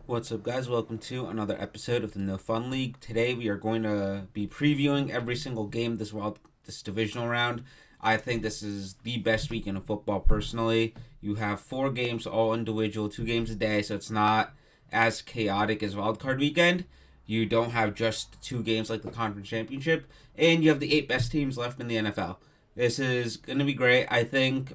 What's up, guys? Welcome to another episode of the No Fun League. Today, we are going to be previewing every single game this divisional round. I think this is the best weekend of football. Personally, you have 4 games, all individual, 2 games a day, so it's not as chaotic as wildcard weekend. You don't have just 2 games like the conference championship, and you have the 8 best teams left in the NFL. This is going to be great. I think,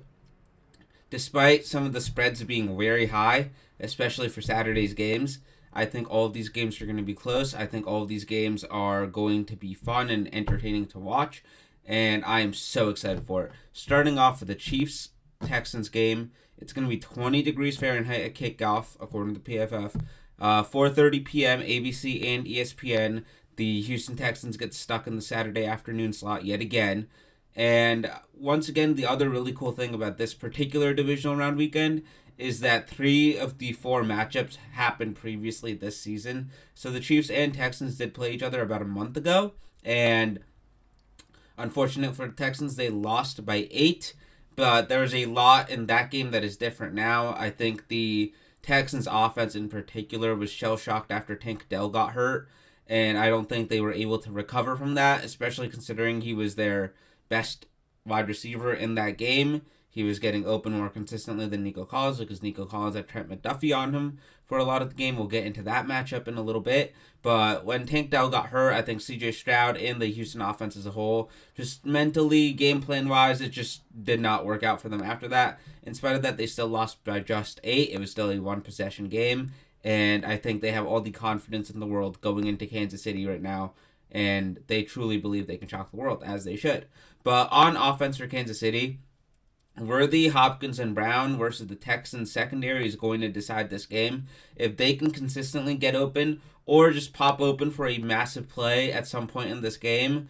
despite some of the spreads being very high, especially for Saturday's games, I think all of these games are going to be close. I think all of these games are going to be fun and entertaining to watch, and I am so excited for it. Starting off with the Chiefs-Texans game, it's going to be 20 degrees Fahrenheit at kickoff, according to PFF. 4:30 p.m. ABC and ESPN. The Houston Texans get stuck in the Saturday afternoon slot yet again. And once again, the other really cool thing about this particular divisional round weekend is that 3 of the 4 matchups happened previously this season. So the Chiefs and Texans did play each other about a month ago, and unfortunate for the Texans, they lost by 8, but there was a lot in that game that is different now. I think the Texans offense in particular was shell-shocked after Tank Dell got hurt, and I don't think they were able to recover from that, especially considering he was their best wide receiver in that game. He was getting open more consistently than Nico Collins because Nico Collins had Trent McDuffie on him for a lot of the game. We'll get into that matchup in a little bit. But when Tank Dell got hurt, I think CJ Stroud and the Houston offense as a whole, just mentally, game plan wise, it just did not work out for them after that. In spite of that, they still lost by just 8. It was still a 1-possession game. And I think they have all the confidence in the world going into Kansas City right now. And they truly believe they can shock the world, as they should. But on offense for Kansas City, Worthy, Hopkins, and Brown versus the Texans secondary is going to decide this game. If they can consistently get open or just pop open for a massive play at some point in this game,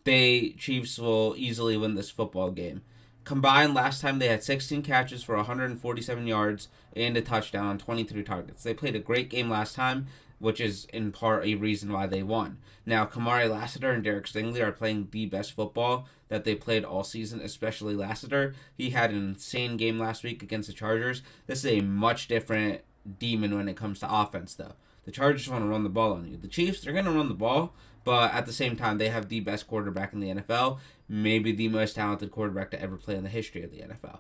the Chiefs will easily win this football game. Combined, last time they had 16 catches for 147 yards and a touchdown on 23 targets. They played a great game last time, which is in part a reason why they won. Now, Kamari Lassiter and Derek Stingley are playing the best football that they played all season, especially Lassiter. He had an insane game last week against the Chargers. This is a much different demon when it comes to offense, though. The Chargers want to run the ball on you. The Chiefs, they're going to run the ball, but at the same time, they have the best quarterback in the NFL, maybe the most talented quarterback to ever play in the history of the NFL.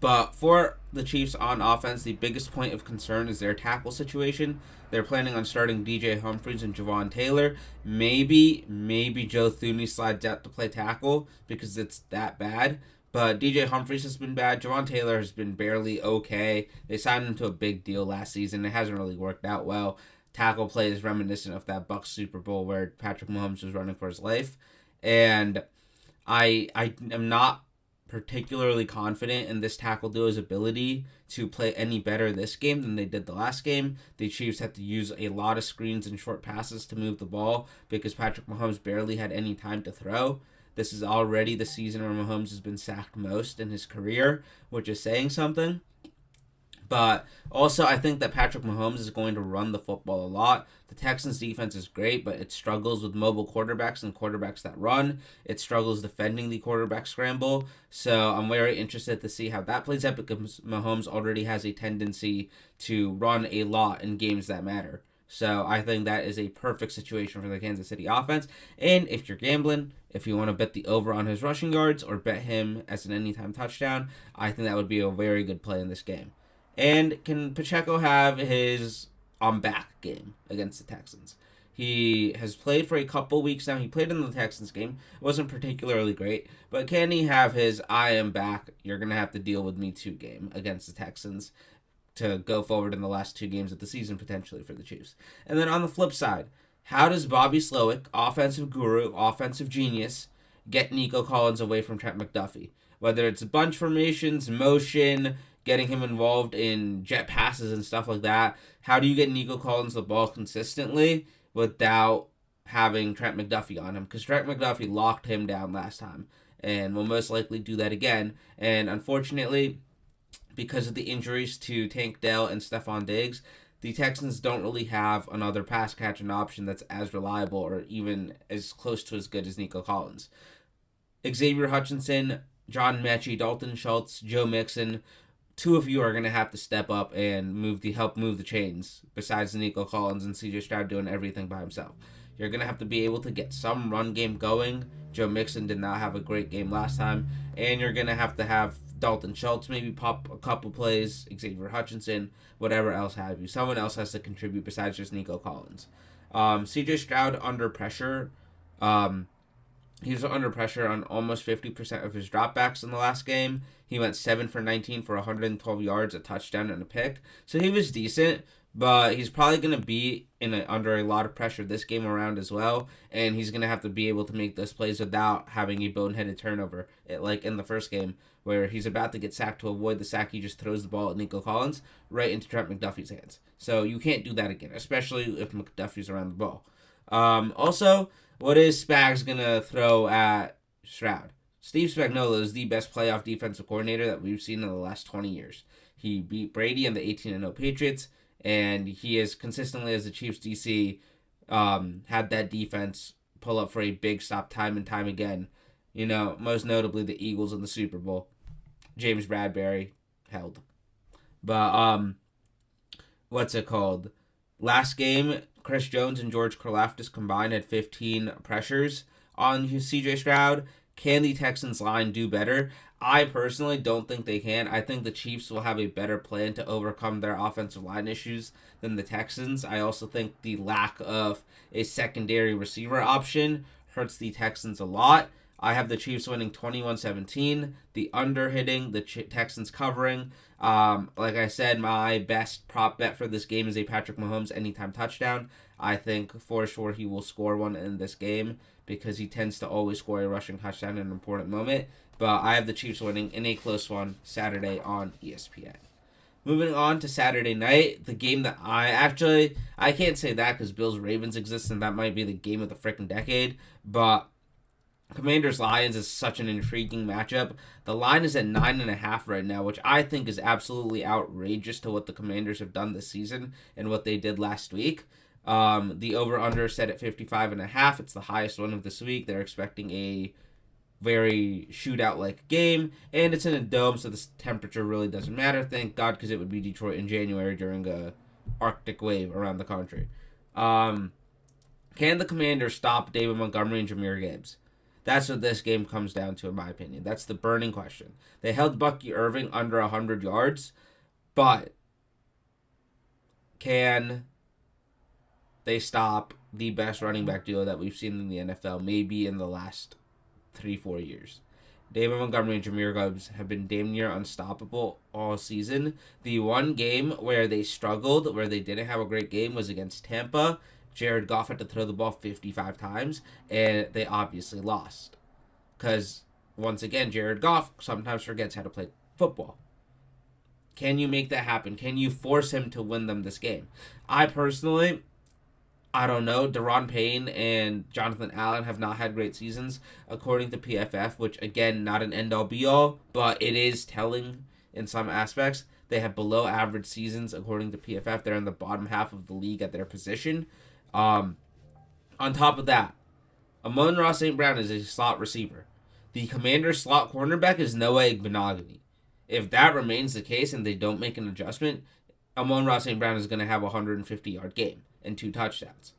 But for the Chiefs on offense, the biggest point of concern is their tackle situation. They're planning on starting DJ Humphries and Javon Taylor. Maybe Joe Thuney slides out to play tackle because it's that bad. But DJ Humphries has been bad. Javon Taylor has been barely okay. They signed him to a big deal last season. It hasn't really worked out well. Tackle play is reminiscent of that Bucs Super Bowl where Patrick Mahomes was running for his life. And I am not particularly confident in this tackle duo's ability to play any better this game than they did the last game. The Chiefs had to use a lot of screens and short passes to move the ball because Patrick Mahomes barely had any time to throw. This is already the season where Mahomes has been sacked most in his career, which is saying something. But also, I think that Patrick Mahomes is going to run the football a lot. The Texans' defense is great, but it struggles with mobile quarterbacks and quarterbacks that run. It struggles defending the quarterback scramble. So I'm very interested to see how that plays out because Mahomes already has a tendency to run a lot in games that matter. So I think that is a perfect situation for the Kansas City offense. And if you're gambling, if you want to bet the over on his rushing yards or bet him as an anytime touchdown, I think that would be a very good play in this game. And can Pacheco have his back game against the Texans? He has played for a couple weeks now. He played in the Texans game. It wasn't particularly great. But can he have his I am back, you're going to have to deal with me too game against the Texans to go forward in the last 2 games of the season potentially for the Chiefs? And then on the flip side, how does Bobby Slowick, offensive guru, offensive genius, get Nico Collins away from Trent McDuffie? Whether it's bunch formations, motion, getting him involved in jet passes and stuff like that. How do you get Nico Collins the ball consistently without having Trent McDuffie on him? Because Trent McDuffie locked him down last time and will most likely do that again. And unfortunately, because of the injuries to Tank Dell and Stephon Diggs, the Texans don't really have another pass catching option that's as reliable or even as close to as good as Nico Collins. Xavier Hutchinson John Mechie, Dalton Schultz, Joe Mixon, two of you are going to have to step up and help move the chains. Besides Nico Collins and C.J. Stroud doing everything by himself, you're going to have to be able to get some run game going. Joe Mixon did not have a great game last time, and you're going to have Dalton Schultz maybe pop a couple plays, Xavier Hutchinson, whatever else have you. Someone else has to contribute besides just Nico Collins. C.J. Stroud under pressure. He was under pressure on almost 50% of his dropbacks in the last game. He went 7 for 19 for 112 yards, a touchdown, and a pick. So he was decent, but he's probably going to be under a lot of pressure this game around as well. And he's going to have to be able to make those plays without having a boneheaded turnover, like in the first game, where he's about to get sacked. To avoid the sack, he just throws the ball at Nico Collins right into Trent McDuffie's hands. So you can't do that again, especially if McDuffie's around the ball. Also, what is Spags going to throw at Stroud? Steve Spagnuolo is the best playoff defensive coordinator that we've seen in the last 20 years. He beat Brady and the 18-0 Patriots, and he has consistently, as the Chiefs DC, had that defense pull up for a big stop time and time again. You know, most notably the Eagles in the Super Bowl. James Bradbury held. But, what's it called? Last game, Chris Jones and George Karlaftis combined had 15 pressures on CJ Stroud. Can the Texans line do better? I personally don't think they can. I think the Chiefs will have a better plan to overcome their offensive line issues than the Texans. I also think the lack of a secondary receiver option hurts the Texans a lot. I have the Chiefs winning 21-17, the under hitting, the Texans covering. Like I said, my best prop bet for this game is a Patrick Mahomes anytime touchdown. I think for sure he will score one in this game because he tends to always score a rushing touchdown in an important moment. But I have the Chiefs winning in a close one Saturday on ESPN. Moving on to Saturday night, the game that I can't say that because Bills-Ravens exists and that might be the game of the freaking decade, but Commanders-Lions is such an intriguing matchup. The line is at 9.5 right now, which I think is absolutely outrageous to what the Commanders have done this season and what they did last week. The over-under set at 55.5. It's the highest one of this week. They're expecting a very shootout-like game, and it's in a dome, so the temperature really doesn't matter. Thank God, because it would be Detroit in January during a Arctic wave around the country. Can the Commanders stop David Montgomery and Jahmyr Gibbs? That's what this game comes down to, in my opinion. That's the burning question. They held Bucky Irving under 100 yards, but can they stop the best running back duo that we've seen in the NFL, maybe in the last 3-4 years? David Montgomery and Jahmyr Gibbs have been damn near unstoppable all season. The one game where they struggled, where they didn't have a great game, was against Tampa. Jared Goff had to throw the ball 55 times, and they obviously lost. Because, once again, Jared Goff sometimes forgets how to play football. Can you make that happen? Can you force him to win them this game? I don't know. Deron Payne and Jonathan Allen have not had great seasons, according to PFF, which, again, not an end-all, be-all, but it is telling in some aspects. They have below-average seasons, according to PFF. They're in the bottom half of the league at their position. On top of that, Amon-Ra St. Brown is a slot receiver. The Commanders' slot cornerback is Noah Igbenogany. If that remains the case and they don't make an adjustment, Amon-Ra St. Brown is going to have a 150-yard game and 2 touchdowns.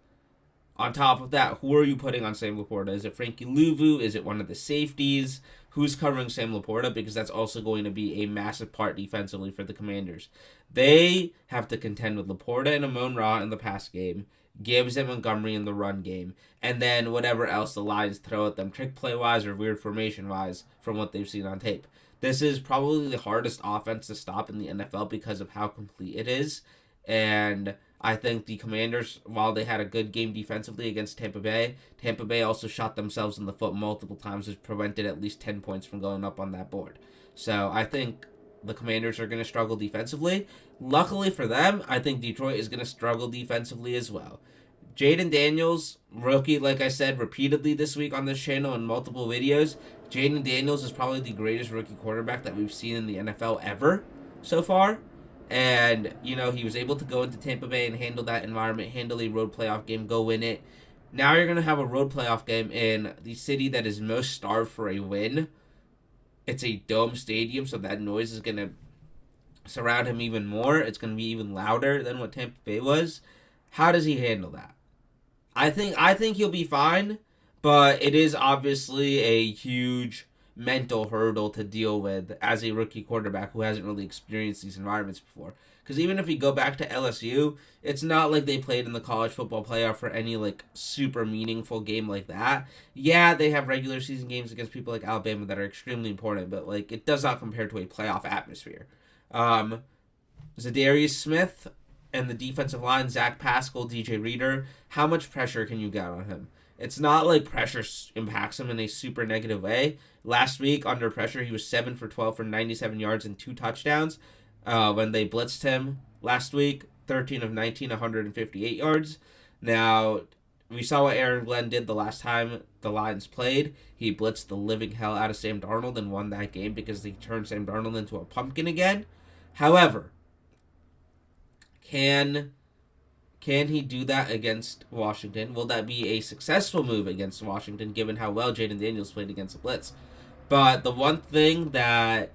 On top of that, who are you putting on Sam Laporta? Is it Frankie Louvu? Is it one of the safeties? Who's covering Sam Laporta? Because that's also going to be a massive part defensively for the Commanders. They have to contend with Laporta and Amon-Ra in the pass game, Gibbs and Montgomery in the run game, and then whatever else the Lions throw at them, trick play-wise or weird formation-wise, from what they've seen on tape. This is probably the hardest offense to stop in the NFL because of how complete it is, and I think the Commanders, while they had a good game defensively against Tampa Bay also shot themselves in the foot multiple times, which prevented at least 10 points from going up on that board. So I think the Commanders are going to struggle defensively. Luckily for them, I think Detroit is going to struggle defensively as well. Jaden Daniels, rookie, like I said repeatedly this week on this channel in multiple videos, Jaden Daniels is probably the greatest rookie quarterback that we've seen in the NFL ever so far. And, you know, he was able to go into Tampa Bay and handle that environment, handle a road playoff game, go win it. Now you're going to have a road playoff game in the city that is most starved for a win It's a dome stadium, so that noise is going to surround him even more. It's going to be even louder than what Tampa Bay was. How does he handle that? I think he'll be fine, but it is obviously a huge mental hurdle to deal with as a rookie quarterback who hasn't really experienced these environments before. Because even if you go back to LSU, it's not like they played in the college football playoff for any like super meaningful game like that. Yeah, they have regular season games against people like Alabama that are extremely important, but like it does not compare to a playoff atmosphere. Um, Zadarius Smith and the defensive line, Zach Pascal, DJ Reader, how much pressure can you get on him? It's not like pressure impacts him in a super negative way. Last week, under pressure, he was 7 for 12 for 97 yards and 2 touchdowns. When they blitzed him last week, 13 of 19, 158 yards. Now, we saw what Aaron Glenn did the last time the Lions played. He blitzed the living hell out of Sam Darnold and won that game because they turned Sam Darnold into a pumpkin again. However, can he do that against Washington? Will that be a successful move against Washington, given how well Jaden Daniels played against the blitz? But the one thing that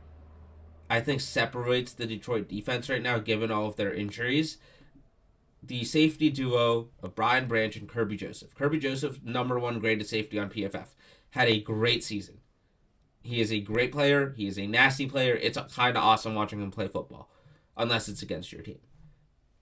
I think separates the Detroit defense right now, given all of their injuries, the safety duo of Brian Branch and Kirby Joseph. Kirby Joseph, number 1 graded safety on PFF, had a great season. He is a great player. He is a nasty player. It's kind of awesome watching him play football, unless it's against your team.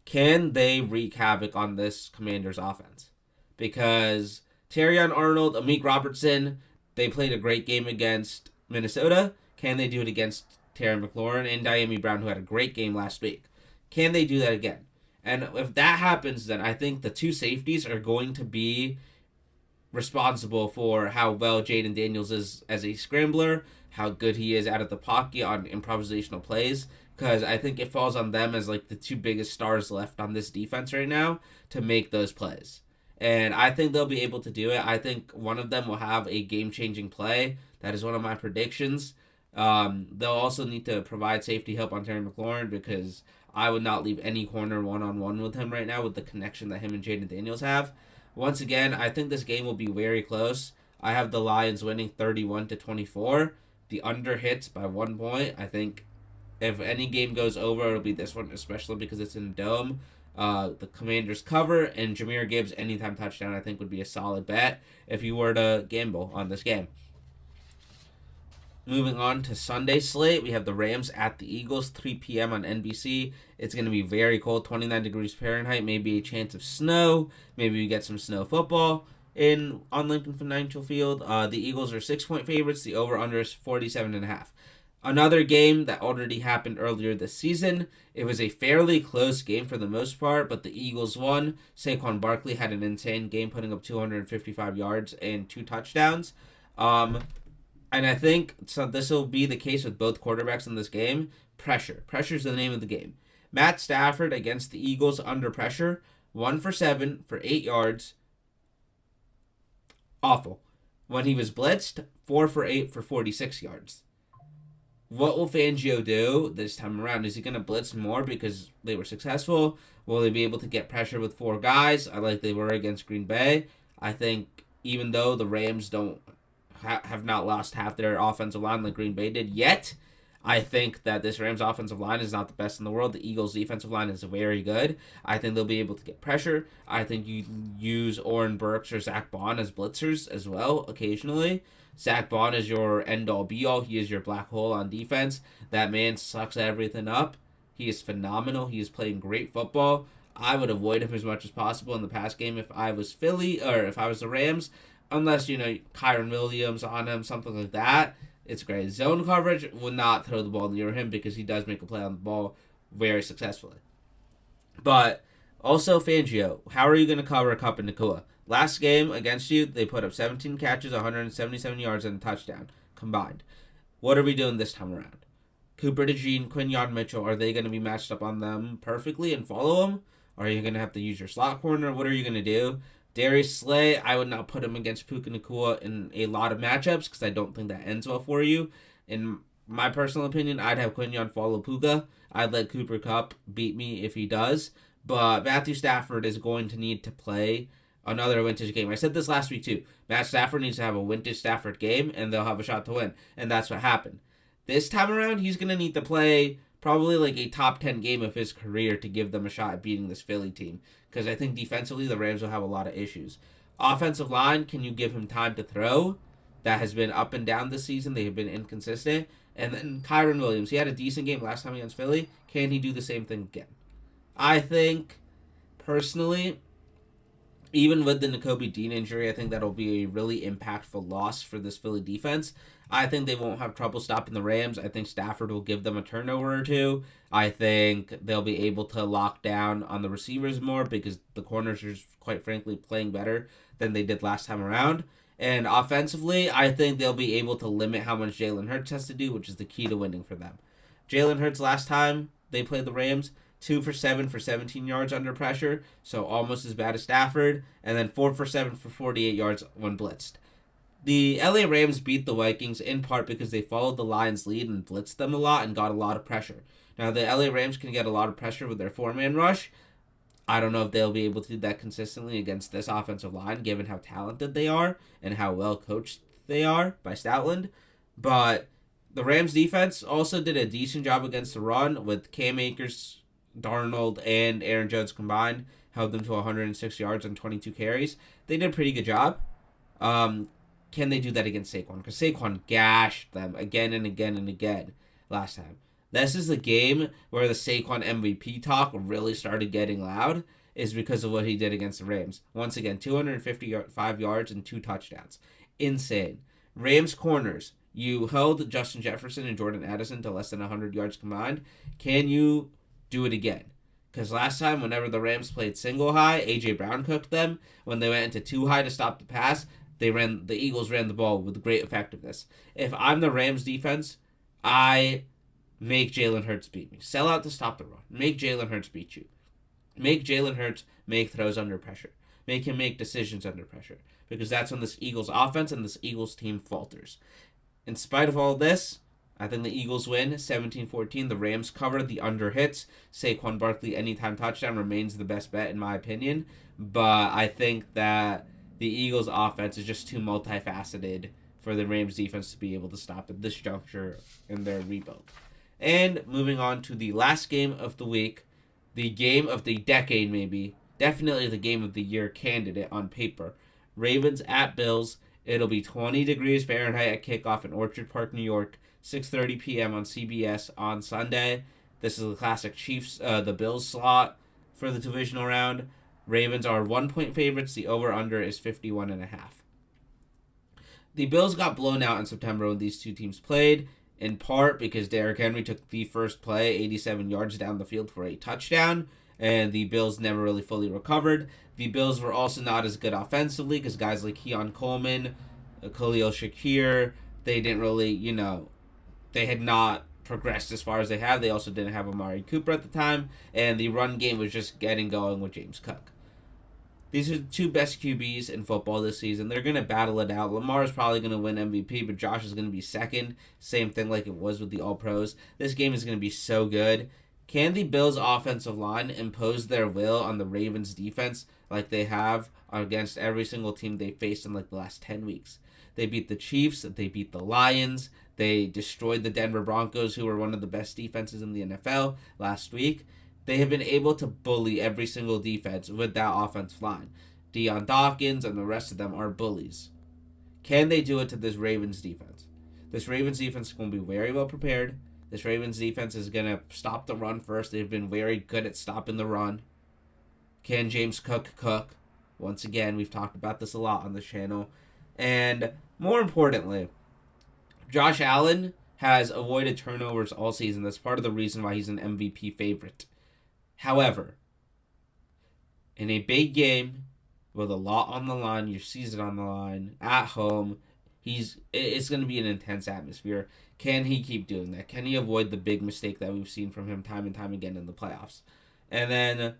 Can they wreak havoc on this Commanders offense? Because Terrion Arnold, Amik Robertson, they played a great game against Minnesota. Can they do it against Terry McLaurin and Diami Brown, who had a great game last week? Can they do that again? And if that happens, then I think the 2 safeties are going to be responsible for how well Jaden Daniels is as a scrambler, how good he is out of the pocket on improvisational plays, because I think it falls on them as like the 2 biggest stars left on this defense right now to make those plays. And I think they'll be able to do it. I think one of them will have a game-changing play. That is one of my predictions. They'll also need to provide safety help on Terry McLaurin because I would not leave any corner one-on-one with him right now with the connection that him and Jaden Daniels have. Once again, I think this game will be very close. I have the Lions winning 31-24. The under hits by 1 point. I think if any game goes over, it'll be this one, especially because it's in a dome. The Commanders cover, and Jahmyr Gibbs anytime touchdown I think would be a solid bet if you were to gamble on this game. Moving on to Sunday slate, we have the Rams at the Eagles, 3 p.m. on NBC. It's going to be very cold, 29 degrees Fahrenheit, maybe a chance of snow. Maybe we get some snow football on Lincoln Financial Field. The Eagles are 6-point favorites. The over-under is 47.5. Another game that already happened earlier this season. It was a fairly close game for the most part, but the Eagles won. Saquon Barkley had an insane game, putting up 255 yards and 2 touchdowns. And I think so this will be the case with both quarterbacks in this game. Pressure. Pressure is the name of the game. Matt Stafford against the Eagles under pressure. 1 for 7 for 8 yards. Awful. When he was blitzed, 4 for 8 for 46 yards. What will Fangio do this time around? Is he going to blitz more because they were successful? Will they be able to get pressure with 4 guys like they were against Green Bay? I think even though the Rams have not lost half their offensive line like Green Bay did yet, I think that this Rams offensive line is not the best in the world. The Eagles defensive line is very good. I think they'll be able to get pressure. I think you use Oren Burks or Zach Bond as blitzers as well occasionally. Zach Bond is your end-all be-all. He is your black hole on defense. That man sucks everything up. He is phenomenal. He is playing great football. I would avoid him as much as possible in the pass game if I was Philly or if I was the Rams. Unless, Kyron Williams on him, something like that. It's great. Zone coverage would not throw the ball near him because he does make a play on the ball very successfully. But also Fangio, how are you going to cover Kupp and Nacua? Last game against you, they put up 17 catches, 177 yards, and a touchdown combined. What are we doing this time around? Cooper DeJean, Quinyon Mitchell, are they going to be matched up on them perfectly and follow them? Or are you going to have to use your slot corner? What are you going to do? Darius Slay, I would not put him against Puka Nacua in a lot of matchups because I don't think that ends well for you. In my personal opinion, I'd have Quinyon follow Puka. I'd let Cooper Kupp beat me if he does. But Matthew Stafford is going to need to play another vintage game. I said this last week too. Matt Stafford needs to have a vintage Stafford game and they'll have a shot to win. And that's what happened. This time around, he's going to need to play probably like a top 10 game of his career to give them a shot at beating this Philly team. Because I think defensively, the Rams will have a lot of issues. Offensive line, can you give him time to throw? That has been up and down this season. They have been inconsistent. And then Kyron Williams, he had a decent game last time against Philly. Can he do the same thing again? I think, personally, even with the Nakobe Dean injury, I think that'll be a really impactful loss for this Philly defense. I think they won't have trouble stopping the Rams. I think Stafford will give them a turnover or two. I think they'll be able to lock down on the receivers more because the corners are, quite frankly, playing better than they did last time around. And offensively, I think they'll be able to limit how much Jalen Hurts has to do, which is the key to winning for them. Jalen Hurts last time they played the Rams, 2 for 7 for 17 yards under pressure, so almost as bad as Stafford, and then 4 for 7 for 48 yards when blitzed. The LA Rams beat the Vikings in part because they followed the Lions' lead and blitzed them a lot and got a lot of pressure. Now, the LA Rams can get a lot of pressure with their four-man rush. I don't know if they'll be able to do that consistently against this offensive line, given how talented they are and how well coached they are by Stoutland. But the Rams' defense also did a decent job against the run with Cam Akers, Darnold, and Aaron Jones combined, held them to 106 yards and 22 carries. They did a pretty good job. Can they do that against Saquon? Because Saquon gashed them again and again and again last time. This is the game where the Saquon MVP talk really started getting loud, is because of what he did against the Rams. Once again, 255 yards and 2 touchdowns. Insane. Rams corners, you held Justin Jefferson and Jordan Addison to less than 100 yards combined. Can you do it again? Because last time, whenever the Rams played single high, A.J. Brown cooked them. When they went into too high to stop the pass, the Eagles ran the ball with great effectiveness. If I'm the Rams defense, I make Jalen Hurts beat me. Sell out to stop the run. Make Jalen Hurts beat you. Make Jalen Hurts make throws under pressure. Make him make decisions under pressure. Because that's when this Eagles offense and this Eagles team falters. In spite of all this, I think the Eagles win 17-14. The Rams cover. The under hits. Saquon Barkley anytime touchdown remains the best bet in my opinion. But I think that the Eagles offense is just too multifaceted for the Rams defense to be able to stop at this juncture in their rebuild. And moving on to the last game of the week, the game of the decade maybe, definitely the game of the year candidate on paper. Ravens at Bills. It'll be 20 degrees Fahrenheit at kickoff in Orchard Park, New York, 6:30 p.m. on CBS on Sunday. This is the classic Chiefs, the Bills slot for the divisional round. Ravens are 1-point favorites. The over-under is 51.5. The Bills got blown out in September when these two teams played, in part because Derrick Henry took the first play 87 yards down the field for a touchdown, and the Bills never really fully recovered. The Bills were also not as good offensively because guys like Keon Coleman, Khalil Shakir, they didn't really, they had not progressed as far as they have. They also didn't have Amari Cooper at the time, and the run game was just getting going with James Cook. These are the two best QBs in football this season. They're going to battle it out. Lamar is probably going to win MVP, but Josh is going to be second. Same thing like it was with the All-Pros. This game is going to be so good. Can the Bills' offensive line impose their will on the Ravens' defense like they have against every single team they faced in like the last 10 weeks? They beat the Chiefs. They beat the Lions. They destroyed the Denver Broncos, who were one of the best defenses in the NFL last week. They have been able to bully every single defense with that offensive line. Deion Dawkins and the rest of them are bullies. Can they do it to this Ravens defense? This Ravens defense is going to be very well prepared. This Ravens defense is going to stop the run first. They've been very good at stopping the run. Can James Cook cook? Once again, we've talked about this a lot on the channel. And more importantly, Josh Allen has avoided turnovers all season. That's part of the reason why he's an MVP favorite. However, in a big game with a lot on the line, your season on the line, at home, it's going to be an intense atmosphere. Can he keep doing that? Can he avoid the big mistake that we've seen from him time and time again in the playoffs? And then,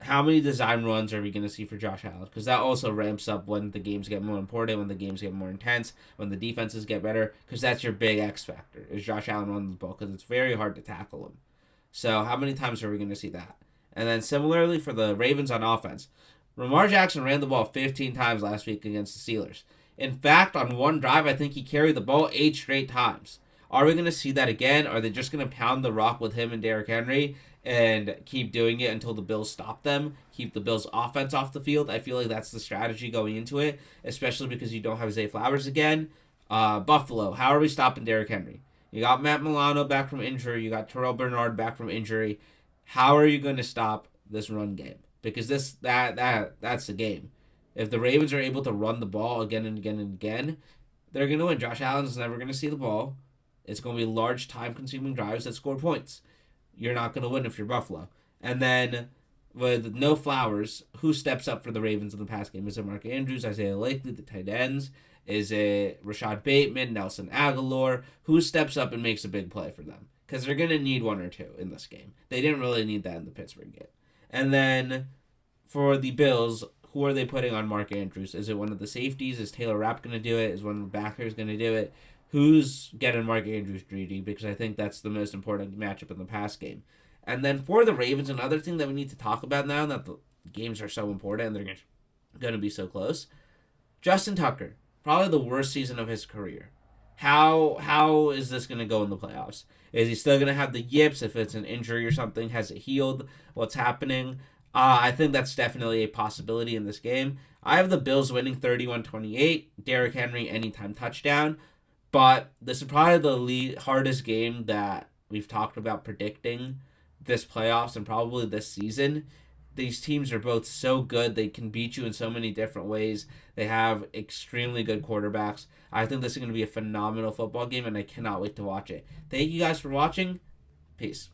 how many design runs are we going to see for Josh Allen? Because that also ramps up when the games get more important, when the games get more intense, when the defenses get better, because that's your big X factor, is Josh Allen running the ball, because it's very hard to tackle him. So how many times are we going to see that? And then similarly for the Ravens on offense, Lamar Jackson ran the ball 15 times last week against the Steelers. In fact, on one drive, I think he carried the ball 8 straight times. Are we going to see that again? Are they just going to pound the rock with him and Derrick Henry and keep doing it until the Bills stop them, keep the Bills' offense off the field? I feel like that's the strategy going into it, especially because you don't have Zay Flowers again. Buffalo, how are we stopping Derrick Henry? You got Matt Milano back from injury. You got Terrell Bernard back from injury. How are you going to stop this run game? Because that's the game. If the Ravens are able to run the ball again and again and again, they're going to win. Josh Allen's never going to see the ball. It's going to be large, time-consuming drives that score points. You're not going to win if you're Buffalo. And then with no Flowers, who steps up for the Ravens in the pass game? Is it Mark Andrews, Isaiah Likely, the tight ends? Is it Rashad Bateman, Nelson Aguilar? Who steps up and makes a big play for them? Because they're going to need one or two in this game. They didn't really need that in the Pittsburgh game. And then for the Bills, who are they putting on Mark Andrews? Is it one of the safeties? Is Taylor Rapp going to do it? Is one of the backers going to do it? Who's getting Mark Andrews greedy? Because I think that's the most important matchup in the pass game. And then for the Ravens, another thing that we need to talk about now that the games are so important and they're going to be so close, Justin Tucker, probably the worst season of his career. How is this going to go in the playoffs? Is he still going to have the yips if it's an injury or something? Has it healed? What's happening? I think that's definitely a possibility in this game. I have the Bills winning 31-28. Derrick Henry anytime touchdown. But this is probably the hardest game that we've talked about predicting this playoffs and probably this season. These teams are both so good. They can beat you in so many different ways. They have extremely good quarterbacks. I think this is going to be a phenomenal football game, and I cannot wait to watch it. Thank you guys for watching. Peace.